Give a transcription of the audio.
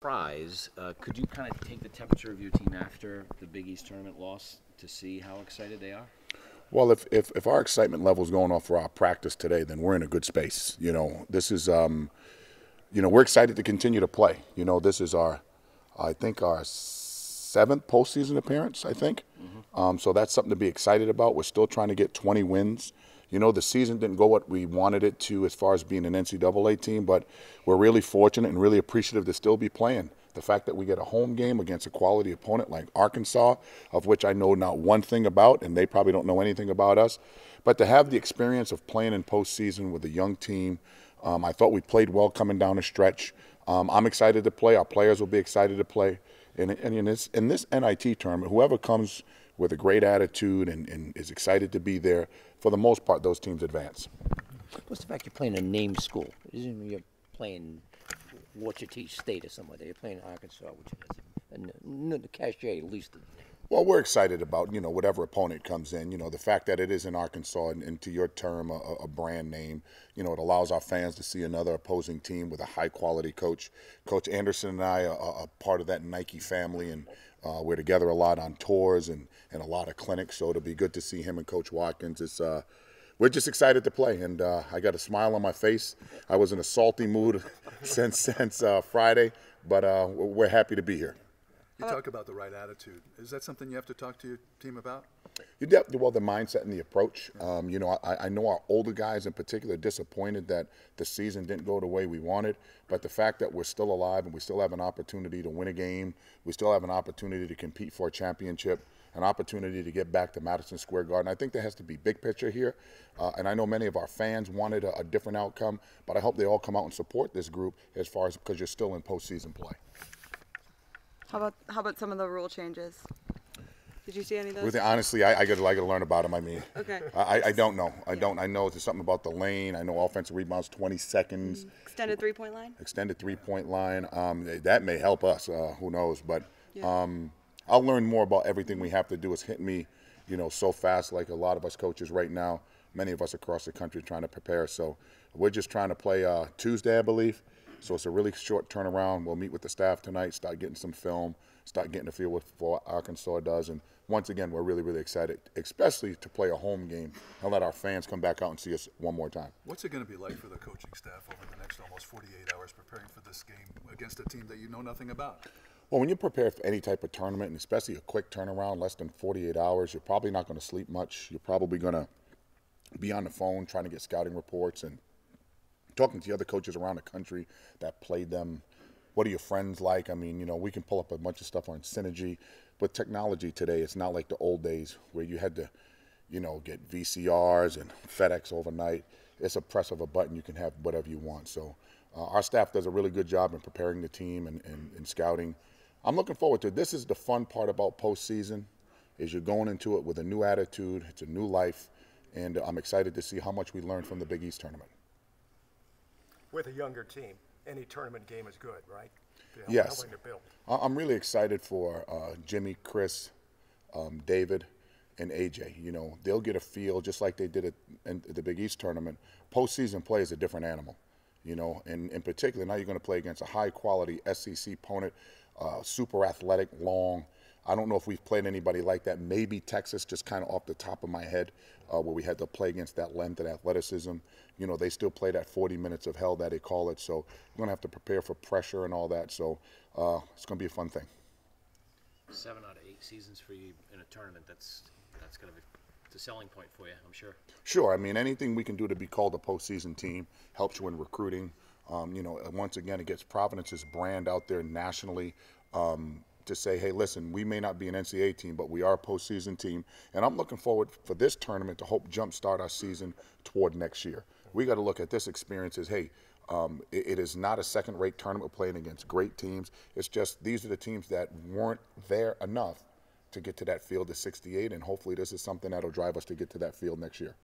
Prize. Could you kind of take the temperature of your team after the Big East tournament loss to see how excited they are? Well, if our excitement level is going off for our practice today, then we're in a good space. This is, we're excited to continue to play. This is I think our seventh postseason appearance, I think. So that's something to be excited about. We're still trying to get 20 wins. The season didn't go what we wanted it to as far as being an NCAA team, but we're really fortunate and really appreciative to still be playing. The fact that we get a home game against a quality opponent like Arkansas, of which I know not one thing about, and they probably don't know anything about us, but to have the experience of playing in postseason with a young team, I thought we played well coming down the stretch. I'm excited to play. Our players will be excited to play. And in this NIT tournament, whoever comes with a great attitude and is excited to be there, for the most part, those teams advance. What's the fact you're playing a named school? Isn't you're playing Wichita State or somewhere? You're playing Arkansas, which is the cachet at least. Well, we're excited about, whatever opponent comes in. The fact that it is in Arkansas and to your term, a brand name, it allows our fans to see another opposing team with a high-quality coach. Coach Anderson and I are part of that Nike family, and we're together a lot on tours and a lot of clinics, so it'll be good to see him and Coach Watkins. We're just excited to play, and I got a smile on my face. I was in a salty mood since Friday, but we're happy to be here. You talk about the right attitude. Is that something you have to talk to your team about? Well, the mindset and the approach. I know our older guys in particular are disappointed that the season didn't go the way we wanted, but the fact that we're still alive and we still have an opportunity to win a game, we still have an opportunity to compete for a championship, an opportunity to get back to Madison Square Garden. I think there has to be big picture here, and I know many of our fans wanted a different outcome, but I hope they all come out and support this group as far as because you're still in postseason play. How about some of the rule changes? Did you see any of those? Honestly, I got to learn about them. Okay. I don't know. I know there's something about the lane. I know offensive rebounds 20 seconds. Extended three-point line? Extended three-point line. That may help us. Who knows? But yeah. I'll learn more about everything we have to do. It's hitting me, so fast like a lot of us coaches right now. Many of us across the country trying to prepare. So we're just trying to play Tuesday, I believe. So it's a really short turnaround. We'll meet with the staff tonight, start getting some film, start getting a feel what Arkansas does. And once again, we're really, really excited, especially to play a home game and let our fans come back out and see us one more time. What's it going to be like for the coaching staff over the next almost 48 hours preparing for this game against a team that you know nothing about? Well, when you prepare for any type of tournament, and especially a quick turnaround, less than 48 hours, you're probably not going to sleep much. You're probably going to be on the phone trying to get scouting reports and talking to the other coaches around the country that played them. What are your friends like? We can pull up a bunch of stuff on Synergy. But technology today, it's not like the old days where you had to, get VCRs and FedEx overnight. It's a press of a button. You can have whatever you want. So our staff does a really good job in preparing the team and scouting. I'm looking forward to it. This is the fun part about postseason, is you're going into it with a new attitude. It's a new life. And I'm excited to see how much we learned from the Big East tournament. With a younger team, any tournament game is good, right? Yes. Helping to build. I'm really excited for Jimmy, Chris, David, and AJ. They'll get a feel just like they did it in the Big East tournament. Postseason play is a different animal, and in particular, now you're going to play against a high-quality SEC opponent, super athletic, long. I don't know if we've played anybody like that. Maybe Texas, just kind of off the top of my head, where we had to play against that length and athleticism. They still play that 40 minutes of hell that they call it. So we're going to have to prepare for pressure and all that. So it's going to be a fun thing. 7 out of 8 seasons for you in a tournament, that's going to be the selling point for you, I'm sure. Sure. Anything we can do to be called a postseason team helps you in recruiting. Once again, it gets Providence's brand out there nationally. To say, hey, listen, we may not be an NCAA team, but we are a postseason team. And I'm looking forward for this tournament to hope jumpstart our season toward next year. We got to look at this experience as, hey, it is not a second-rate tournament playing against great teams. It's just these are the teams that weren't there enough to get to that field of 68, and hopefully this is something that will drive us to get to that field next year.